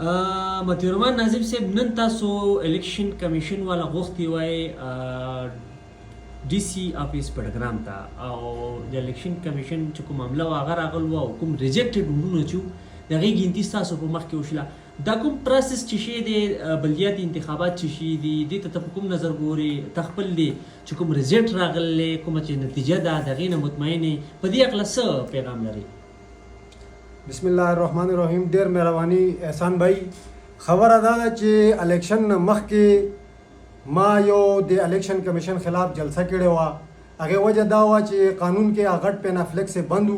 متیورمان ناظم صاحب نن تاسو الیکشن کمیشن والا غوښتي وای ډي سي افیس پروګرام ته او د الیکشن کمیشن چې کوم معامله و هغه راغلو او کوم ریجیکټډ وډونه چې د هغې ګنتي ستاسو په مخ کې وشله دا کوم پروسس چې شی دی بلدیاتي انتخابات چې شي دي دې ته په کوم نظر ګوري ته خپل دی چې کوم ریزلټ راغلی کومه چې نتیجه ده د هغې نه مطمئن یې په دې هکله څه پیغام لري؟ بسم الله الرحمن الرحیم. ډیر مهرباني احسان بھائی. خبره دا ده چې الیکشن مخکې ما یو د الیکشن کمیشن خلاف جلسه کړې وه. هغې وجه دا وه چې قانون کې غټ پینافلیکس بند و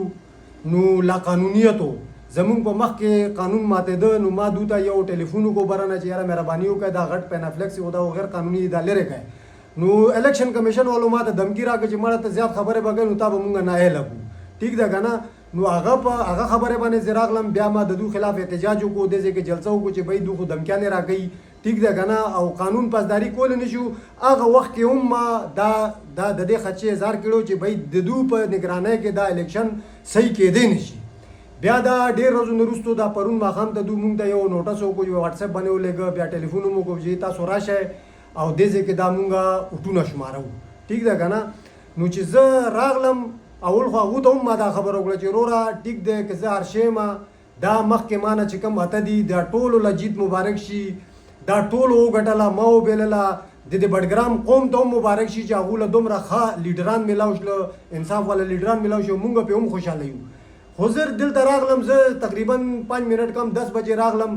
نو لا قانونیت و زمونږ په مخ کې قانون ماتېده نو ما دوی ته یو ټلیفون وکړو برنه چې یاره مهرباني وکړئ دا غټ پینافلیکس و دا غیر قانوني دا لرې کړئ. نو الیکشن کمیشن والو ما ته دمکي راکړه چې مړه ته زیات خبرې به کوې نو تا به مونږ نااهله کړو. ټیک ده که نه؟ نو هغه خبرې باندې زه راغلم بیا ما د دوی خلاف احتجاج وکړو دې ځای کې جلسه وکړو چې بھائی دوی خو دمکیانې راکوي. ټیک ده که نه؟ او قانون پاسداري کولی نه شو. هغه وخت کې هم ما دا د دې خدشې اظهار کړو چې بھائی د دوی په نگرانۍ کې دا الیکشن صحیح کېدی نه شي. بیا دا ډېر ورځو نه وروستو دا پرون ماښام ته دوی مونږ ته یو نوټس وکړو یو واټساپ باندې ولېږه بیا ټلیفون هم وکړو چې تاسو راشئ او دې ځای کې دا مونږ اټونه شمارو. ټیک ده که نه؟ نو چې زه راغلم اول خو هغو ته هم ما دا خبره وکړه چې وروره ټیک دی که زه هر شی ما دا مخکې ما نه چې کوم اته دي دا ټولو له جیت مبارک شي دا ټولو وګټله ما وبېلله د بډګرام قوم ته هم مبارک شي چې هغو له دومره ښه لیډران میلاو شله انصاف والا لیډران میلاو شي مونږ پې هم خوشحاله یو. خو زه دلته راغلم زه تقریبا 5 منټ کم 10 بجې راغلم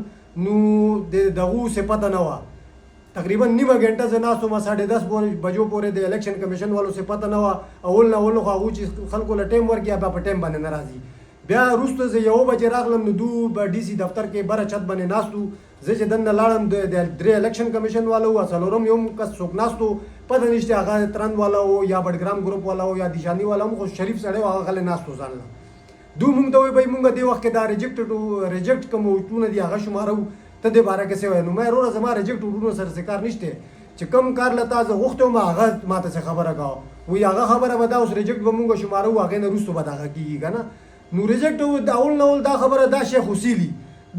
نو د دغو څه پته نه وه. تقریبا نیمه ګنټه زه ناست وم 10:30 بجو پورې د الیکشن کمیشن والو څه پته نه وه. اول نه اول خو هغو چې خلکو له ټایم ورکړي بیا په ټایم باندې نه راځي. بیا وروسته زه 1 بجې راغلم نو دوی په ډي سي دفتر کې بره چت باندې ناست وو. زه چې دننه لاړم د 3 الیکشن کمیشن والا وو څلورم یو کس څوک ناست وو پته نشته هغه ترند والا وو یا بډګرام ګروپ والا وو یا دیشاني والا هم خو شریف سړی و هغه غلی ناست وو ځان له. دوی مونږ ته وایي بھائی مونږ دې وخت کې دا ریجیکټ کوم وټونه دي هغه شمارو ته دې باره کې څه وایې. نو ما وروره زما ریجیکټ وټونو سره څه کار نشته چې کوم کار له تا زه غوښتی وم هغه ما ته څه خبره کوه وایي هغه خبره به دا اوس ریجیکټ به مونږ شمارو هغې نه وروستو به دغه کېږي که نه. نو ریجیکټ د اول نه اول دا خبره دا شیخ حسیلي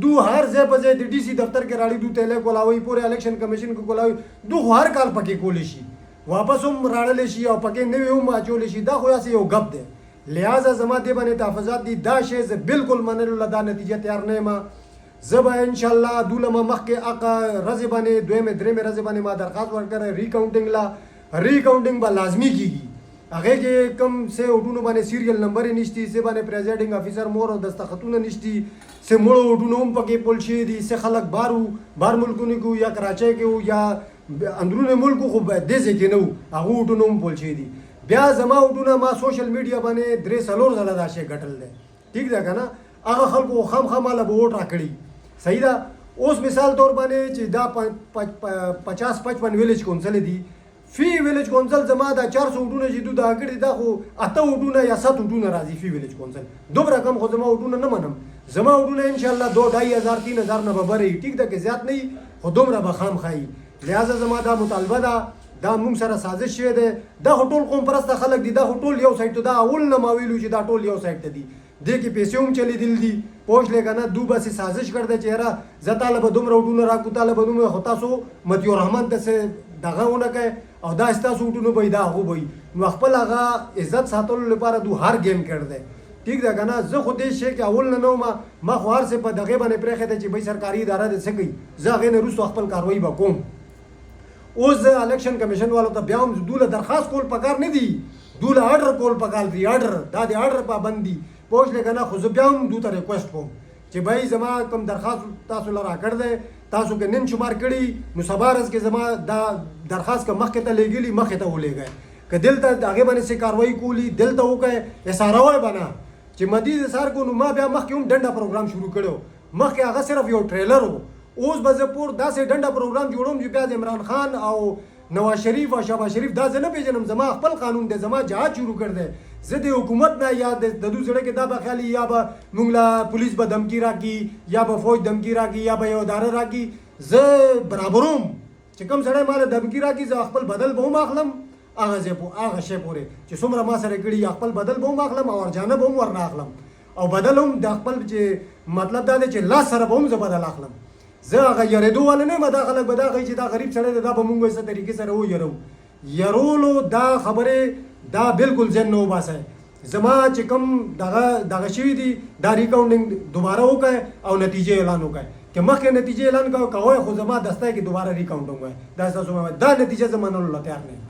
دو هر ځای په ځای د ډي سي دفتر کې راړي دو تیلی کولاوي پورې الیکشن کمیشن کې کولاوي دو خو هر کال پکې کولی شي واپس هم راړلی شي او پکې نوې هم اچولی شي دا خو یاسې یو ګپ دی. لہذا زما دې باندې تحفظات دي دا شی زه بالکل منلو له دا نتیجه تیار نه یم. زه به انشاءالله دوله ما مخکې هغه ورځې باندې دویمې درېمې ورځې باندې ما درخواست ورکړی ریکاونټینګ لا ریکاونټینګ به لازمي کېږي. هغې کې کوم څه وټونو باندې سیریل نمبر یې نشتي څه باندې پریزایډینګ افیسر مور او دستخطونه نشتي څه مړو وټونه هم پکې پول شوي دي څه خلک بار ملکونو کې وو یا کراچۍ کې وو یا اندرونی ملک خو دې ځای کې نه وو هغو وټونه هم پول شوي دي. بیا زما وټونه ما سوشل میډیا باندې 3-4 ځله دا شی ګټل دی. ټیک ده که نه؟ هغه خلکو خامخا ماله به ووټ راکړي. صحیح ده؟ اوس مثال طور باندې چې دا 50-55 ویلیج کونسل دي فی ویلیج کونسل زما دا 400 وټونه چې دوی دا کړي دا خو 8 وټونه یا 7 وټونه راځي فی ویلیج کونسل. دومره کم خو زما وټونه نه منم. زما وټونه انشاءالله 2,500-3,000 نه به بره ټیک ده که زیات نه وي خو دومره به خامخایي. لہذا زما دا مطالبه ده دا مونږ سره سازش شوی دی. دا خو ټول قوم پرسته خلک دي دا خو ټول یو سایډ ته دا اول نه ما ویلو چې دا ټول یو سایډ ته دي دې کې پیسې هم چلیدل دي پوه شلې که نه. دوی بسې سازش کړی دی چې یاره زه تاله به دومره وټونه راکړو تاله به دومره خو تاسو مطیع الرحمن ته څه دغه ونه کوئ او دا ستاسو وټونه به وي دا هغو به وي. نو خپل هغه عزت ساتلو لپاره دوی هر گیم کړی دی. ټیک ده که نه؟ زه خو دې شی کې اول نه وم ما خو هر څه په دغې باندې پرېښی دی چې بھائی سرکاري اداره دې څه کوي زه هغې نه وروستو خپل کاروایي به کوم. اوس زه الیکشن کمیشن والو ته بیا هم دوی له درخواست کول پکار نه دي دوی له آرډر کول پکار دي. آرډر دا د آرډر پابند دي پوه شلې که نه؟ خو زه بیا هم دوی ته ریکویسټ کوم چې بھائی زما کوم درخواست تاسو له راکړ دی تاسو که نن شمار کړي نو سبا ورځ کې زما دا درخواست که مخکې ته لېږلي مخکې ته ولېږئ که دلته د هغې باندې څه کاروایي کولی دلته وکړئ حصاروی به نه چې مدي د سار کو نو ما بیا مخکې هم ډنډه پروګرام شروع کړی و. مخکې هغه صرف یو ټریلر و. اوس به زه پور داسې ډنډه پروګرام جوړوم چې بیا د عمران خان او نواز شریف او شهباز شریف دا زه نه پېژنم زما خپل قانون دی زما جهاد شروع کړ دی. زه د حکومت نه یا د دوی زړه کې دا به خیالي یا به موږ له پولیس به دمکي راکړي یا به فوج دمکي راکړي یا به یو اداره راکړي. زه برابروم چې کوم سړی ما له دمکي راکړي زه خپل بدل به هم اخلم هغه شی پورې چې څومره ما سره کړي یا خپل بدل به هم اخلم او ارجانه به هم ورنه اخلم او بدل هم د خپل چې مطلب دا دی چې لاس سره به هم زه بدل اخلم. زه هغه یریدو والا نه یم، دا خلک به دا ښایي چې دا غریب سړی دی دا به مونږ څه طریقې سره ویرو. یرولو دا خبرې دا بالکل ذهن نه وباسئ. زما چې کوم دغه شوي دي دا ریکاونډینګ دوباره وکړئ او نتیجې اعلان وکړئ. که مخکې نتیجې اعلان کوئ خو زما دسته کې دوباره ریکاونټ وکړئ. دا ستاسو دا نتیجه زه منلو له تیار نه یم.